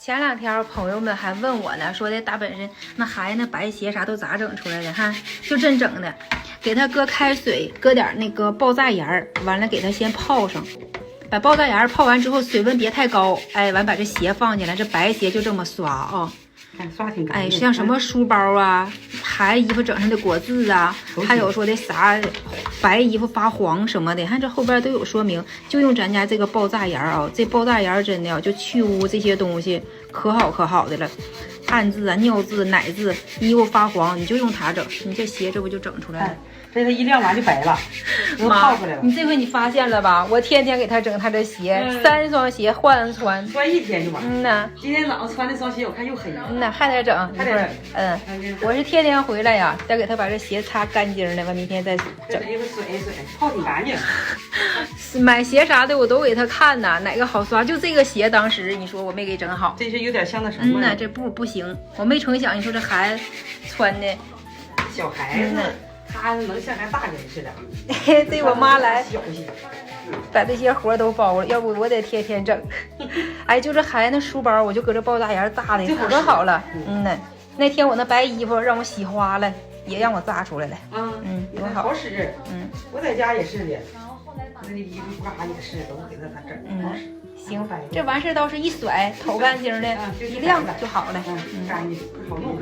前2天朋友们还问我呢，说的大本事那孩子那白鞋啥都咋整出来的？哈，就真整的，给他搁开水，搁点那个爆炸盐儿，完了给他先泡上。把爆炸盐泡完之后，水温别太高，哎，完把这鞋放进来，这白鞋就这么刷啊。刷挺干净。哎，像什么书包啊，孩子衣服整上的果渍啊，还有说的啥白衣服发黄什么的，看这后边都有说明。就用咱家这个爆炸盐啊，这爆炸盐真的啊，就去污这些东西，可好的了。汗渍啊、尿渍、奶渍，衣服发黄，你就用它整，你这鞋这不就整出来了？这它一晾完就白了，都泡出来了。你这回你发现了吧？我天天给他整他这鞋，3双鞋换穿1天就完。呐，今天早上穿那双鞋我看又黑了。呐，还得整，还得整。我是天天回来呀，得给他把这鞋擦干净了，完明天再整。一个水泡挺干净。买鞋啥的我都给他看呐，哪个好刷？就这个鞋，当时你说我没给整好，这是有点像那什么。呐，这不行，我没成想，你说这孩子穿的，小孩子。他能像咱大人似的。对我妈来，把这些活都包了，要不我得天天整。哎，就这孩子那书包，我就搁这爆炸盐炸的可好了。呐，那天我那白衣服让我洗花了，也让我炸出来了。多好使。我在家也是的，那衣服嘎也是，都给他整。好使。行，这完事倒是一甩，头干净的，一晾就好了。干净，好用。